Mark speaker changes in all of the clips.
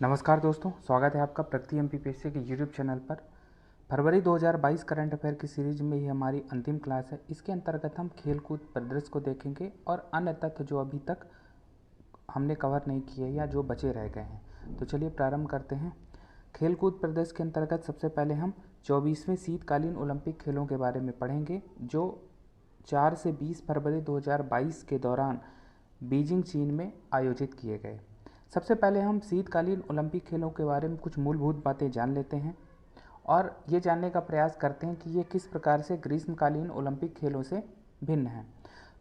Speaker 1: नमस्कार दोस्तों, स्वागत है आपका प्रगति एमपीपीएससी के यूट्यूब चैनल पर। फरवरी 2022 करंट अफेयर की सीरीज में ये हमारी अंतिम क्लास है। इसके अंतर्गत हम खेल कूद परिदृश्य को देखेंगे और अन्य तथ्य जो अभी तक हमने कवर नहीं किए या जो बचे रह गए हैं। तो चलिए प्रारंभ करते हैं। खेल कूद परिदृश्य के अंतर्गत सबसे पहले हम 24वें शीतकालीन ओलंपिक खेलों के बारे में पढ़ेंगे, जो 4 से 20 फरवरी 2022 के दौरान बीजिंग चीन में आयोजित किए गए। सबसे पहले हम शीतकालीन ओलंपिक खेलों के बारे में कुछ मूलभूत बातें जान लेते हैं और ये जानने का प्रयास करते हैं कि ये किस प्रकार से ग्रीष्मकालीन ओलंपिक खेलों से भिन्न है।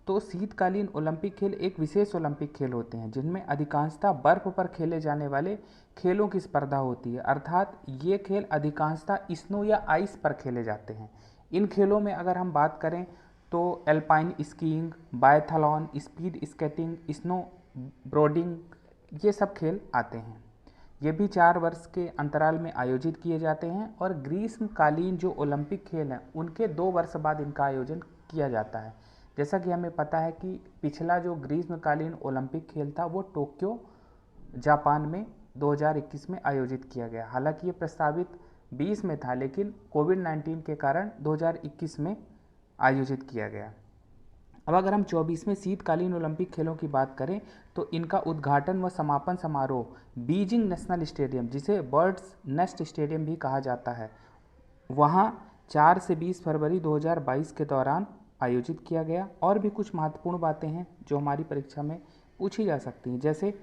Speaker 1: तो शीतकालीन ओलंपिक खेल एक विशेष ओलंपिक खेल होते हैं जिनमें अधिकांशतः बर्फ पर खेले जाने वाले खेलों की स्पर्धा होती है, अर्थात ये खेल अधिकांशतः स्नो या आइस पर खेले जाते हैं। इन खेलों में अगर हम बात करें तो alpine skiing, biathlon, speed skating, snow boarding, ये सब खेल आते हैं। ये भी 4 वर्ष के अंतराल में आयोजित किए जाते हैं और ग्रीष्मकालीन जो ओलंपिक खेल हैं उनके 2 वर्ष बाद इनका आयोजन किया जाता है। जैसा कि हमें पता है कि पिछला जो ग्रीष्मकालीन ओलंपिक खेल था वो टोक्यो जापान में 2021 में आयोजित किया गया। हालांकि ये प्रस्तावित 20 में था, लेकिन कोविड-19 के कारण 2021 में आयोजित किया गया। अब अगर हम 24वें शीतकालीन ओलंपिक खेलों की बात करें तो इनका उद्घाटन व समापन समारोह बीजिंग नेशनल स्टेडियम, जिसे बर्ड्स नेस्ट स्टेडियम भी कहा जाता है, वहाँ 4 से 20 फरवरी 2022 के दौरान आयोजित किया गया। और भी कुछ महत्वपूर्ण बातें हैं जो हमारी परीक्षा में पूछी जा सकती हैं, जैसे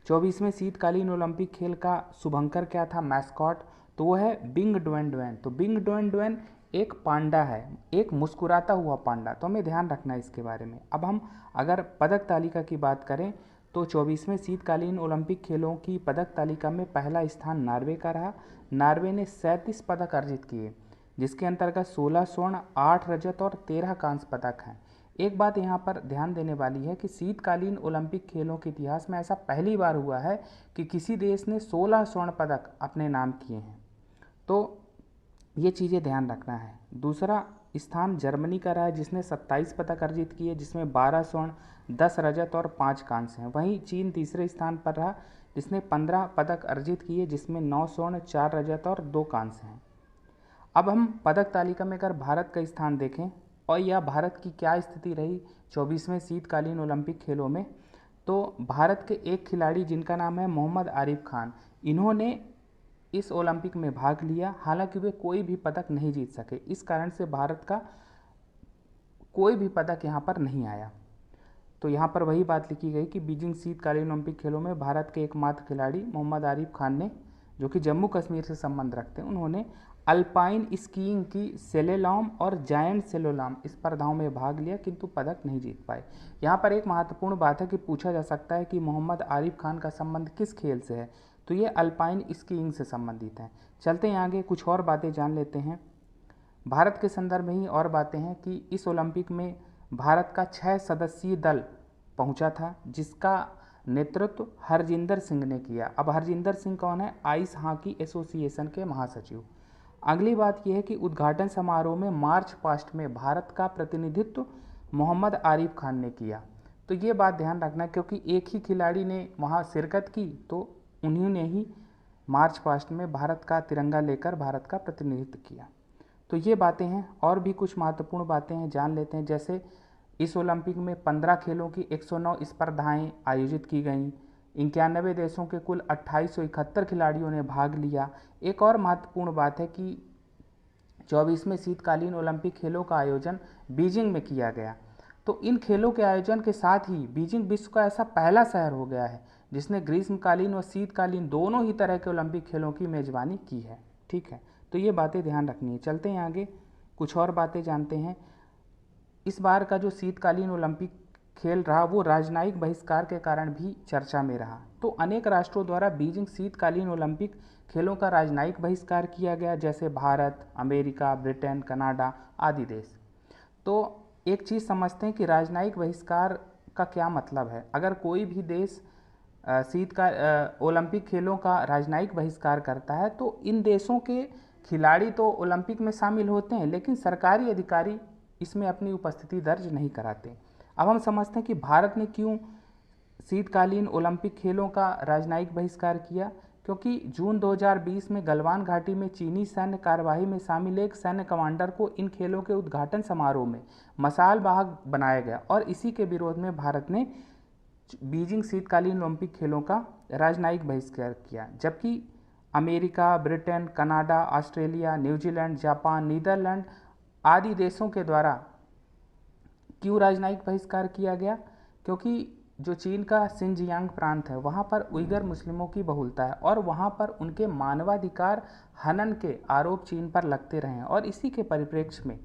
Speaker 1: 24वें शीतकालीन ओलंपिक खेल का शुभंकर क्या था, मैस्कॉट, तो वो है बिंग ड्वेन ड्वेन। तो बिंग ड्वेन ड्वेन एक पांडा है, एक मुस्कुराता हुआ पांडा, तो हमें ध्यान रखना है इसके बारे में। अब हम अगर पदक तालिका की बात करें तो 24वें शीतकालीन ओलंपिक खेलों की पदक तालिका में पहला स्थान नार्वे का रहा। नार्वे ने 37 पदक अर्जित किए, जिसके अंतर्गत 16 स्वर्ण, 8 रजत और 13 कांस्य पदक हैं। एक बात यहाँ पर ध्यान देने वाली है कि शीतकालीन ओलंपिक खेलों के इतिहास में ऐसा पहली बार हुआ है कि किसी देश ने 16 स्वर्ण पदक अपने नाम किए हैं। तो ये चीज़ें ध्यान रखना है। दूसरा स्थान जर्मनी का रहा है, जिसने 27 पदक अर्जित किए, जिसमें 12 स्वर्ण, 10 रजत और 5 कांस्य हैं। वहीं चीन तीसरे स्थान पर रहा, जिसने 15 पदक अर्जित किए, जिसमें 9 स्वर्ण, 4 रजत और 2 कांस्य हैं। अब हम पदक तालिका में अगर भारत का स्थान देखें और या भारत की क्या स्थिति रही 24वें शीतकालीन ओलंपिक खेलों में, तो भारत के एक खिलाड़ी जिनका नाम है मोहम्मद आरिफ खान, इन्होंने इस ओलंपिक में भाग लिया। हालांकि वे कोई भी पदक नहीं जीत सके, इस कारण से भारत का कोई भी पदक यहाँ पर नहीं आया। तो यहाँ पर वही बात लिखी गई कि बीजिंग शीतकालीन ओलंपिक खेलों में भारत के एकमात्र खिलाड़ी मोहम्मद आरिफ खान ने, जो कि जम्मू कश्मीर से संबंध रखते हैं, उन्होंने अल्पाइन स्कीइंग की सेलेलॉम और जायंट सेलोलॉम स्पर्धाओं में भाग लिया, किंतु पदक नहीं जीत पाए। यहाँ पर एक महत्वपूर्ण बात है कि पूछा जा सकता है कि मोहम्मद आरिफ खान का संबंध किस खेल से है, तो ये अल्पाइन स्कीइंग से संबंधित है। चलते हैं आगे, कुछ और बातें जान लेते हैं। भारत के संदर्भ में ही और बातें हैं कि इस ओलंपिक में भारत का 6 सदस्यीय दल पहुंचा था, जिसका नेतृत्व हरजिंदर सिंह ने किया। अब हरजिंदर सिंह कौन है? आइस हॉकी एसोसिएशन के महासचिव। अगली बात यह है कि उद्घाटन समारोह में मार्च पास्ट में भारत का प्रतिनिधित्व मोहम्मद आरिफ खान ने किया। तो ये बात ध्यान रखना, क्योंकि एक ही खिलाड़ी ने वहाँ शिरकत की, तो उन्होंने ही मार्च पास्ट में भारत का तिरंगा लेकर भारत का प्रतिनिधित्व किया। तो ये बातें हैं। और भी कुछ महत्वपूर्ण बातें हैं, जान लेते हैं। जैसे इस ओलंपिक में 15 खेलों की 109 स्पर्धाएं आयोजित की गईं। 91 देशों के कुल 2871 खिलाड़ियों ने भाग लिया। एक और महत्वपूर्ण बात है कि 24वें शीतकालीन ओलंपिक खेलों का आयोजन बीजिंग में किया गया। तो इन खेलों के आयोजन के साथ ही बीजिंग विश्व का ऐसा पहला शहर हो गया है जिसने ग्रीष्मकालीन व शीतकालीन दोनों ही तरह के ओलंपिक खेलों की मेजबानी की है। ठीक है, तो ये बातें ध्यान रखनी है। चलते हैं आगे, कुछ और बातें जानते हैं। इस बार का जो शीतकालीन ओलंपिक खेल रहा वो राजनयिक बहिष्कार के कारण भी चर्चा में रहा। तो अनेक राष्ट्रों द्वारा बीजिंग शीतकालीन ओलंपिक खेलों का राजनयिक बहिष्कार किया गया, जैसे भारत, अमेरिका, ब्रिटेन, कनाडा आदि देश। तो एक चीज़ समझते हैं कि राजनयिक बहिष्कार का क्या मतलब है। अगर कोई भी देश ओलंपिक खेलों का राजनयिक बहिष्कार करता है तो इन देशों के खिलाड़ी तो ओलंपिक में शामिल होते हैं, लेकिन सरकारी अधिकारी इसमें अपनी उपस्थिति दर्ज नहीं कराते। अब हम समझते हैं कि भारत ने क्यों शीतकालीन ओलंपिक खेलों का राजनयिक बहिष्कार किया। क्योंकि जून 2020 में गलवान घाटी में चीनी सैन्य कार्यवाही में शामिल एक सैन्य कमांडर को इन खेलों के उद्घाटन समारोह में मसाल वाहक बनाया गया और इसी के विरोध में भारत ने बीजिंग शीतकालीन ओलंपिक खेलों का राजनयिक बहिष्कार किया। जबकि America, Britain, Canada, Australia, New Zealand, Japan, Netherland आदि देशों के द्वारा क्यों राजनयिक बहिष्कार किया गया? क्योंकि जो चीन का सिंजियांग प्रांत है वहाँ पर उइगर मुस्लिमों की बहुलता है और वहाँ पर उनके मानवाधिकार हनन के आरोप चीन पर लगते रहे हैं और इसी के परिप्रेक्ष्य में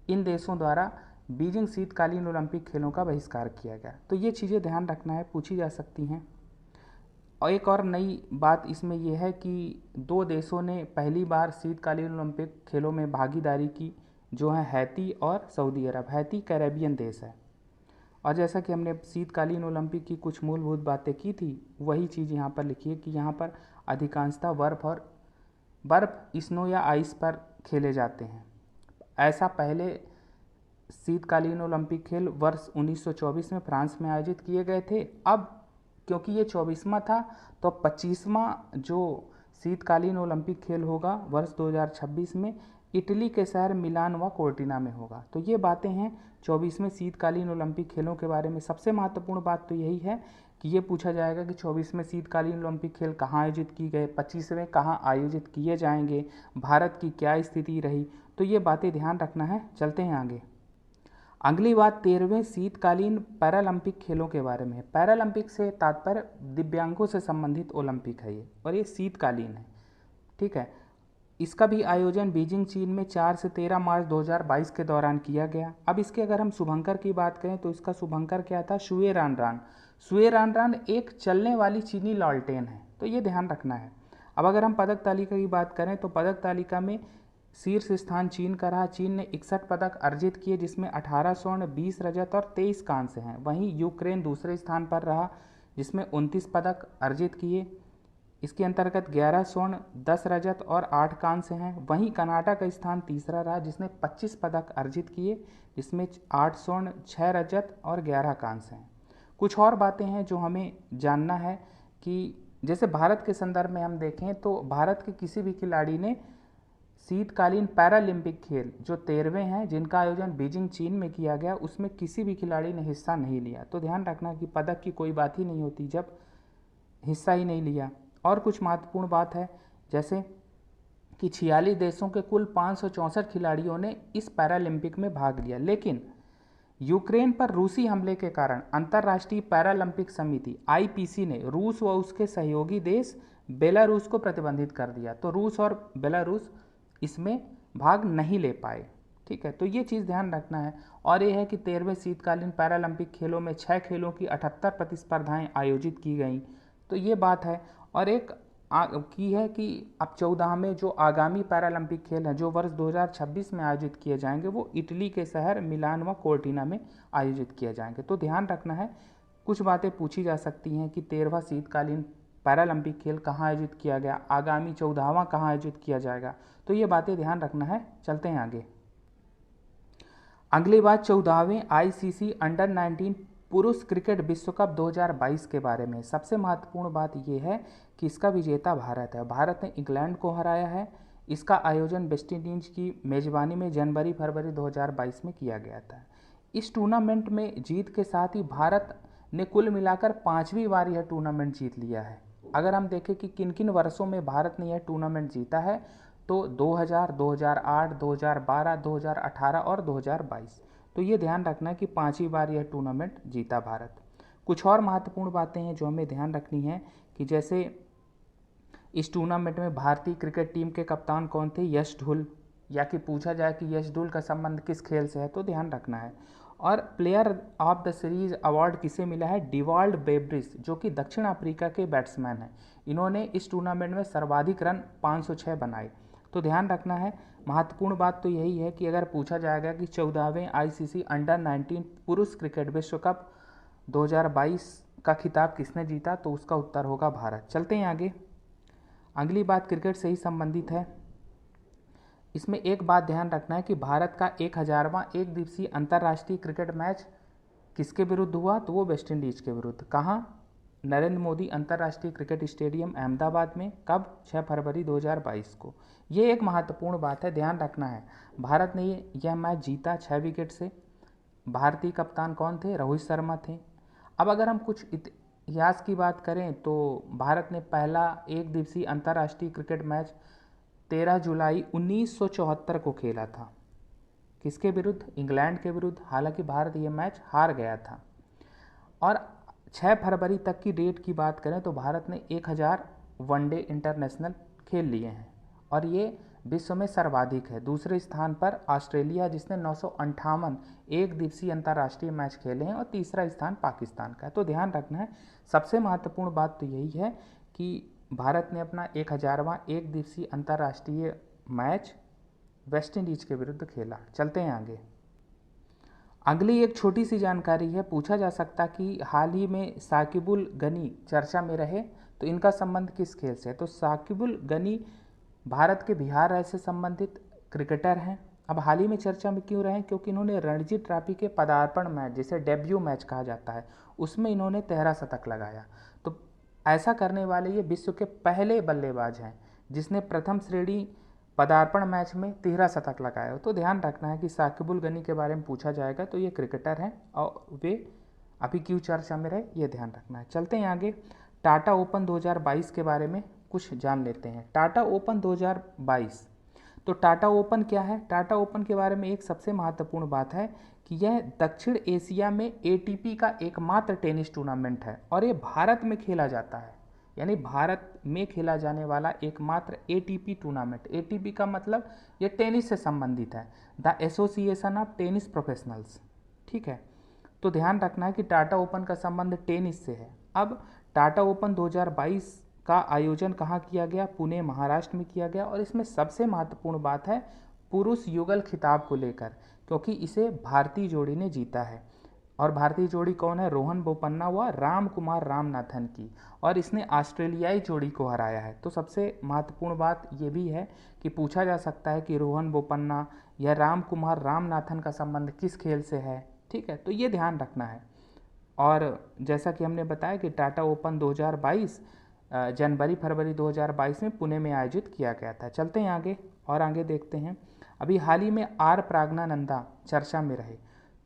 Speaker 1: इन देशों द्वारा बीजिंग शीतकालीन ओलंपिक खेलों का बहिष्कार किया गया। तो ये चीज़ें ध्यान रखना है, पूछी जा सकती हैं। और एक और नई बात इसमें यह है कि दो देशों ने पहली बार शीतकालीन ओलंपिक खेलों में भागीदारी की, जो है हैती और सऊदी अरब। हैती कैरेबियन देश है और जैसा कि हमने शीतकालीन ओलंपिक की कुछ मूलभूत बातें की थी, वही चीज़ यहाँ पर लिखी है कि यहाँ पर अधिकांशतः बर्फ़ स्नो या आइस पर खेले जाते हैं। ऐसा पहले शीतकालीन ओलंपिक खेल वर्ष 1924 में फ्रांस में आयोजित किए गए थे। अब क्योंकि ये 24वां था तो 25वां जो शीतकालीन ओलंपिक खेल होगा वर्ष 2026 में इटली के शहर मिलान व कोर्टिना में होगा। तो ये बातें हैं 24वें शीतकालीन ओलंपिक खेलों के बारे में। सबसे महत्वपूर्ण बात तो यही है कि ये पूछा जाएगा कि 24वें शीतकालीन ओलंपिक खेल कहाँ आयोजित किए गए, 25वें कहाँ आयोजित किए जाएंगे, भारत की क्या स्थिति रही। तो ये बातें ध्यान रखना है। चलते हैं आगे। अगली बात 13वें शीतकालीन पैरालंपिक खेलों के बारे में है। पैरालंपिक से तात्पर्य दिव्यांगों से संबंधित ओलंपिक है ये, और ये शीतकालीन है। ठीक है, इसका भी आयोजन बीजिंग चीन में 4 से 13 मार्च 2022 के दौरान किया गया। अब इसके अगर हम शुभंकर की बात करें तो इसका शुभंकर क्या था? शुए रानरान। शुए रानरान एक चलने वाली चीनी लालटेन है, तो ये ध्यान रखना है। अब अगर हम पदक तालिका की बात करें तो पदक तालिका में शीर्ष स्थान चीन का रहा। चीन ने 61 पदक अर्जित किए, जिसमें 18 स्वर्ण, 20 रजत और 23 कांस्य हैं। वहीं यूक्रेन दूसरे स्थान पर रहा, जिसमें 29 पदक अर्जित किए। इसके अंतर्गत 11 स्वर्ण, 10 रजत और 8 कांस्य हैं। वहीं कनाडा का स्थान तीसरा रहा, जिसने 25 पदक अर्जित किए, जिसमें 8 स्वर्ण, 6 रजत और 11 कांस्य हैं। कुछ और बातें हैं जो हमें जानना है कि जैसे भारत के संदर्भ में हम देखें तो भारत के किसी भी खिलाड़ी ने शीतकालीन पैरालंपिक खेल जो 13वें हैं, जिनका आयोजन बीजिंग चीन में किया गया, उसमें किसी भी खिलाड़ी ने हिस्सा नहीं लिया। तो ध्यान रखना कि पदक की कोई बात ही नहीं होती जब हिस्सा ही नहीं लिया। और कुछ महत्वपूर्ण बात है जैसे कि 46 देशों के कुल 564 खिलाड़ियों ने इस पैरालंपिक में भाग लिया, लेकिन यूक्रेन पर रूसी हमले के कारण अंतर्राष्ट्रीय पैरालंपिक समिति आईपीसी ने रूस व उसके सहयोगी देश बेलारूस को प्रतिबंधित कर दिया। तो रूस और बेलारूस इसमें भाग नहीं ले पाए। ठीक है, तो ये चीज़ ध्यान रखना है। और ये है कि 13वें शीतकालीन पैरालंपिक खेलों में 6 खेलों की 78 प्रतिस्पर्धाएं आयोजित की गईं। तो ये बात है। और एक की है कि अब 14वें जो आगामी पैरालंपिक खेल हैं जो वर्ष 2026 में आयोजित किए जाएंगे, वो इटली के शहर मिलान व कोर्टिना में आयोजित किए जाएंगे। तो ध्यान रखना है, कुछ बातें पूछी जा सकती हैं कि 13वां शीतकालीन पैरालंपिक खेल कहाँ आयोजित किया गया, आगामी 14वां कहाँ आयोजित किया जाएगा। तो ये बातें ध्यान रखना है। चलते हैं आगे। अगली बात 14वें आईसीसी अंडर 19 पुरुष क्रिकेट विश्व कप 2022 के बारे में। सबसे महत्वपूर्ण बात यह है कि इसका विजेता भारत है। भारत ने इंग्लैंड को हराया है। इसका आयोजन वेस्टइंडीज की मेजबानी में जनवरी-फरवरी 2022 में किया गया था। इस टूर्नामेंट में जीत के साथ ही भारत ने कुल मिलाकर 5वीं बार यह टूर्नामेंट जीत लिया है। अगर हम देखें कि किन किन वर्षों में भारत ने यह टूर्नामेंट जीता है तो 2000, 2008, 2012, 2018 और 2022। तो ये ध्यान रखना है कि 5वीं बार यह टूर्नामेंट जीता भारत। कुछ और महत्वपूर्ण बातें हैं जो हमें ध्यान रखनी है कि जैसे इस टूर्नामेंट में भारतीय क्रिकेट टीम के कप्तान कौन थे? यश ढुल। या कि पूछा जाए कि यश ढुल का संबंध किस खेल से है, तो ध्यान रखना है। और player of the series award किसे मिला है? डिवाल्ड बेब्रिस, जो कि दक्षिण अफ्रीका के बैट्समैन हैं। इन्होंने इस टूर्नामेंट में सर्वाधिक रन 506 बनाए। तो ध्यान रखना है। महत्वपूर्ण बात तो यही है कि अगर पूछा जाएगा कि 14वें आईसीसी अंडर 19 पुरुष क्रिकेट विश्व कप 2022 का खिताब किसने जीता, तो उसका उत्तर होगा भारत। चलते हैं आगे। अगली बात क्रिकेट से ही संबंधित है। इसमें एक बात ध्यान रखना है कि भारत का 1000वां एक दिवसीय अंतर्राष्ट्रीय क्रिकेट मैच किसके विरुद्ध हुआ, तो वो वेस्टइंडीज के विरुद्ध। कहाँ? नरेंद्र मोदी अंतर्राष्ट्रीय क्रिकेट स्टेडियम अहमदाबाद में। कब? 6 फरवरी 2022 को। ये एक महत्वपूर्ण बात है, ध्यान रखना है। भारत ने यह मैच जीता 6 विकेट से। भारतीय कप्तान कौन थे? रोहित शर्मा थे। अब अगर हम कुछ इतिहास की बात करें तो भारत ने पहला एक दिवसीय अंतर्राष्ट्रीय क्रिकेट मैच 13 जुलाई 1974 को खेला था। किसके विरुद्ध? इंग्लैंड के विरुद्ध। हालांकि भारत ये मैच हार गया था। और 6 फरवरी तक की डेट की बात करें तो भारत ने 1000 वनडे इंटरनेशनल खेल लिए हैं और ये विश्व में सर्वाधिक है। दूसरे स्थान पर ऑस्ट्रेलिया जिसने 958 एक दिवसीय अंतर्राष्ट्रीय मैच खेले हैं और तीसरा स्थान पाकिस्तान का है। तो ध्यान रखना है, सबसे महत्वपूर्ण बात तो यही है कि भारत ने अपना 1000वां एक दिवसीय अंतर्राष्ट्रीय मैच वेस्ट इंडीज के विरुद्ध खेला। चलते हैं आगे। अगली एक छोटी सी जानकारी है, पूछा जा सकता कि हाल ही में साकिबुल गनी चर्चा में रहे तो इनका संबंध किस खेल से है? तो साकिबुल गनी भारत के बिहार राज्य से संबंधित क्रिकेटर हैं। अब हाल ही में चर्चा में क्यों रहे? क्योंकि इन्होंने रणजी ट्रॉफी के पदार्पण मैच, जिसे डेब्यू मैच कहा जाता है, उसमें इन्होंने 13 शतक लगाया। तो ऐसा करने वाले ये विश्व के पहले बल्लेबाज हैं जिसने प्रथम श्रेणी पदार्पण मैच में 13 शतक लगाया। तो ध्यान रखना है कि साकिबुल गनी के बारे में पूछा जाएगा तो ये क्रिकेटर हैं और वे अभी क्यों चर्चा में रहे, ये ध्यान रखना है। चलते हैं आगे। टाटा ओपन 2022 के बारे में कुछ जान लेते हैं। टाटा ओपन 2022, तो टाटा ओपन क्या है? टाटा ओपन के बारे में एक सबसे महत्वपूर्ण बात है कि यह दक्षिण एशिया में एटीपी का एकमात्र टेनिस टूर्नामेंट है और ये भारत में खेला जाता है। यानी भारत में खेला जाने वाला एकमात्र एटीपी टूर्नामेंट। एटीपी का मतलब ये टेनिस से संबंधित है, the association of tennis professionals. ठीक है, तो ध्यान रखना है कि टाटा ओपन का संबंध टेनिस से है। अब टाटा ओपन 2022 का आयोजन कहाँ किया गया? पुणे, महाराष्ट्र में किया गया और इसमें सबसे महत्वपूर्ण बात है पुरुष युगल खिताब को लेकर, क्योंकि इसे भारतीय जोड़ी ने जीता है। और भारतीय जोड़ी कौन है? रोहन बोपन्ना व राम कुमार रामनाथन की, और इसने ऑस्ट्रेलियाई जोड़ी को हराया है। तो सबसे महत्वपूर्ण बात ये भी है कि पूछा जा सकता है कि रोहन बोपन्ना या राम कुमार रामनाथन का संबंध किस खेल से है। ठीक है, तो ये ध्यान रखना है। और जैसा कि हमने बताया कि टाटा ओपन 2022 जनवरी फरवरी 2022 में पुणे में आयोजित किया गया था। चलते हैं आगे और आगे देखते हैं। अभी हाल ही में आर प्राज्ञानंदा चर्चा में रहे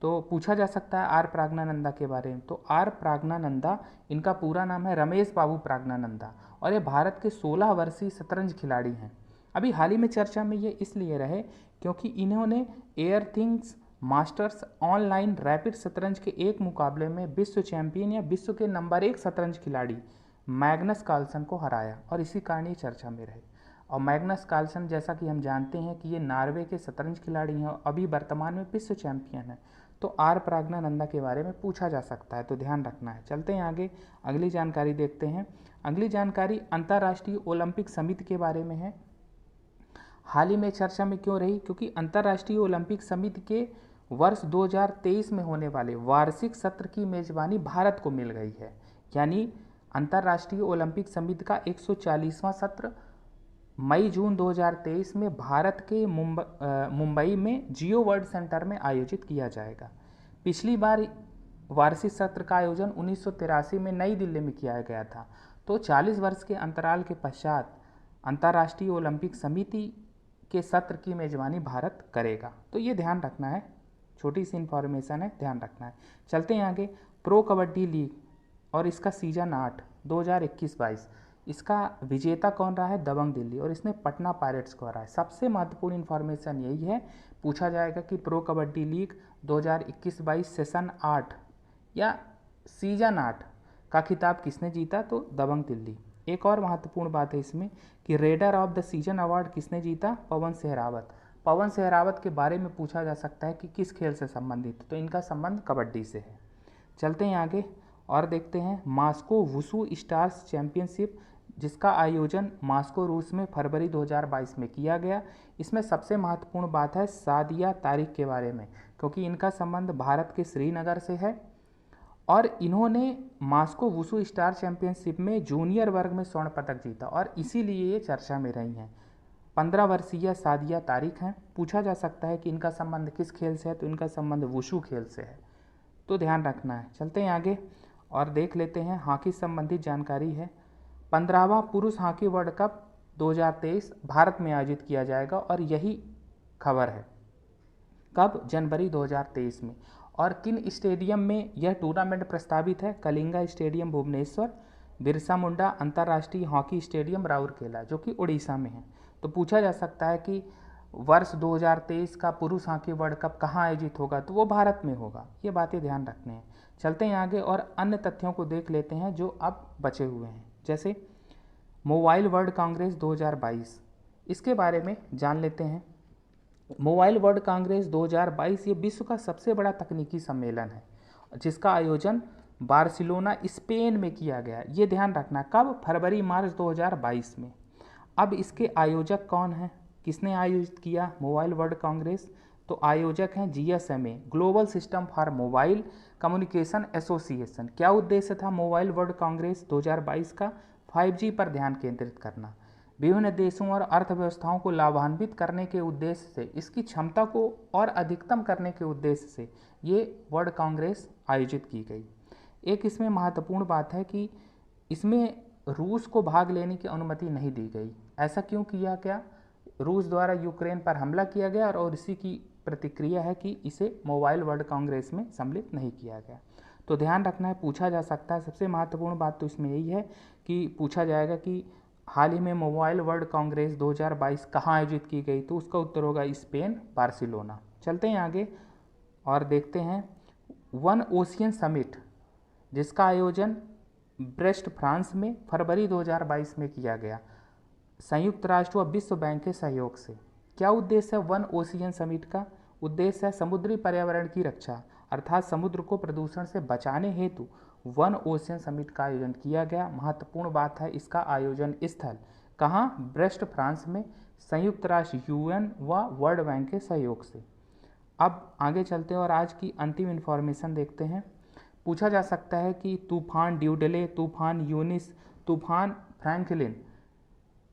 Speaker 1: तो पूछा जा सकता है आर प्राज्ञानंदा के बारे में। तो आर प्राज्ञानंदा, इनका पूरा नाम है रमेश बाबू प्राज्ञानंदा और ये भारत के 16 वर्षीय शतरंज खिलाड़ी हैं। अभी हाल ही में चर्चा में ये इसलिए रहे क्योंकि इन्होंने air things masters online rapid शतरंज के एक मुकाबले में विश्व चैंपियन या विश्व के नंबर 1 शतरंज खिलाड़ी मैग्नस कार्लसन को हराया और इसी कारण ये चर्चा में रहे। और मैग्नस कार्लसन, जैसा कि हम जानते हैं कि ये नॉर्वे के शतरंज खिलाड़ी हैं और अभी वर्तमान में विश्व चैंपियन हैं। तो आर प्राज्ञानंदा के बारे में पूछा जा सकता है, तो ध्यान रखना है। चलते हैं आगे, अगली जानकारी देखते हैं। अगली जानकारी अंतर्राष्ट्रीय ओलंपिक समिति के बारे में है। हाल ही में चर्चा में क्यों रही? क्योंकि अंतर्राष्ट्रीय ओलंपिक समिति के वर्ष 2023 में होने वाले वार्षिक सत्र की मेजबानी भारत को मिल गई है। यानी अंतर्राष्ट्रीय ओलंपिक समिति का 140वां सत्र मई जून 2023 में भारत के मुंबई में जियो वर्ल्ड सेंटर में आयोजित किया जाएगा। पिछली बार वार्षिक सत्र का आयोजन 1983 में नई दिल्ली में किया गया था। तो 40 वर्ष के अंतराल के पश्चात अंतर्राष्ट्रीय ओलंपिक समिति के सत्र की मेजबानी भारत करेगा। तो ये ध्यान रखना है, छोटी सी इन्फॉर्मेशन है, ध्यान रखना है। चलते हैं आगे। प्रो कबड्डी लीग और इसका सीजन 8 2021-22, इसका विजेता कौन रहा है? दबंग दिल्ली, और इसने पटना पायरेट्स को हराया। सबसे महत्वपूर्ण इन्फॉर्मेशन यही है, पूछा जाएगा कि प्रो कबड्डी लीग 2021-22 सेशन 8 या सीजन 8 का खिताब किसने जीता? तो दबंग दिल्ली। एक और महत्वपूर्ण बात है इसमें कि raider of the season award किसने जीता? पवन सहरावत। पवन सहरावत के बारे में पूछा जा सकता है कि किस खेल से संबंधित, तो इनका संबंध कबड्डी से है। चलते हैं आगे और देखते हैं मास्को वुशु स्टार्स चैंपियनशिप, जिसका आयोजन मास्को रूस में फरवरी 2022 में किया गया। इसमें सबसे महत्वपूर्ण बात है सादिया तारिक के बारे में, क्योंकि इनका संबंध भारत के श्रीनगर से है और इन्होंने मास्को वुशु स्टार चैंपियनशिप में जूनियर वर्ग में स्वर्ण पदक जीता और इसीलिए ये चर्चा में रही हैं। 15 वर्षीय सादिया तारिक हैं। पूछा जा सकता है कि इनका संबंध किस खेल से है, तो इनका संबंध वुशु खेल से है, तो ध्यान रखना है। चलते हैं आगे और देख लेते हैं हॉकी संबंधित जानकारी है। 15वां पुरुष हॉकी वर्ल्ड कप 2023 भारत में आयोजित किया जाएगा और यही खबर है। कब? जनवरी 2023 में। और किन स्टेडियम में यह टूर्नामेंट प्रस्तावित है? कलिंगा स्टेडियम भुवनेश्वर, बिरसा मुंडा अंतर्राष्ट्रीय हॉकी स्टेडियम राउरकेला जो कि उड़ीसा में है। तो पूछा जा सकता है कि वर्ष 2023 का पुरुष हॉकी वर्ल्ड कप कहाँ आयोजित होगा, तो वो भारत में होगा। ये बातें ध्यान रखने हैं। चलते हैं आगे और अन्य तथ्यों को देख लेते हैं जो अब बचे हुए हैं। जैसे मोबाइल वर्ल्ड कांग्रेस 2022, इसके बारे में जान लेते हैं। मोबाइल वर्ल्ड कांग्रेस 2022 ये विश्व का सबसे बड़ा तकनीकी सम्मेलन है जिसका आयोजन बार्सिलोना स्पेन में किया गया। ये ध्यान रखना। कब? फरवरी मार्च 2022 में। अब इसके आयोजक कौन हैं? किसने आयोजित किया मोबाइल वर्ल्ड कांग्रेस? तो आयोजक हैं GSMA, global system for mobile communication association. क्या उद्देश्य था मोबाइल वर्ल्ड कांग्रेस 2022 का? 5G पर ध्यान केंद्रित करना। विभिन्न देशों और अर्थव्यवस्थाओं को लाभान्वित करने के उद्देश्य से, इसकी क्षमता को और अधिकतम करने के उद्देश्य से ये वर्ल्ड कांग्रेस आयोजित की गई। एक इसमें महत्वपूर्ण बात है कि इसमें रूस को भाग लेने की अनुमति नहीं दी गई। ऐसा क्यों किया गया? रूस द्वारा यूक्रेन पर हमला किया गया और इसी की प्रतिक्रिया है कि इसे मोबाइल वर्ल्ड कांग्रेस में सम्मिलित नहीं किया गया। तो ध्यान रखना है, पूछा जा सकता है। सबसे महत्वपूर्ण बात तो इसमें यही है कि पूछा जाएगा कि हाल ही में मोबाइल वर्ल्ड कांग्रेस 2022 कहाँ आयोजित की गई, तो उसका उत्तर होगा स्पेन, बार्सिलोना। चलते हैं आगे और देखते हैं वन ओशियन समिट जिसका आयोजन ब्रेस्ट फ्रांस में फरवरी 2022 में किया गया संयुक्त राष्ट्र व विश्व बैंक के सहयोग से। क्या उद्देश्य है वन ओशियन समिट का? उद्देश्य है समुद्री पर्यावरण की रक्षा, अर्थात समुद्र को प्रदूषण से बचाने हेतु वन ओशियन समिट का आयोजन किया गया। महत्वपूर्ण बात है इसका आयोजन स्थल कहाँ? ब्रेस्ट फ्रांस में, संयुक्त राष्ट्र UN व वर्ल्ड बैंक के सहयोग से। अब आगे चलते हैं और आज की अंतिम इन्फॉर्मेशन देखते हैं। पूछा जा सकता है कि तूफान ड्यूडेले, तूफान यूनिस, तूफान फ्रैंकलिन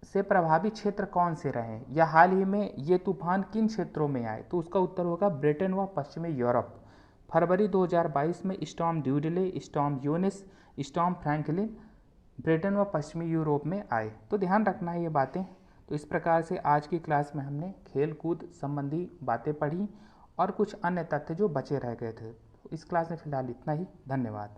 Speaker 1: से प्रभावित क्षेत्र कौन से रहे या हाल ही में ये तूफान किन क्षेत्रों में आए, तो उसका उत्तर होगा ब्रिटेन व पश्चिमी यूरोप। फरवरी 2022 में storm Dudley, storm Eunice, storm Franklin Britain व पश्चिमी यूरोप में आए। तो ध्यान रखना है ये बातें। तो इस प्रकार से आज की क्लास में हमने खेल कूद संबंधी बातें पढ़ी और कुछ अन्य तथ्य जो बचे रह गए थे। तो इस क्लास में फिलहाल इतना ही। धन्यवाद।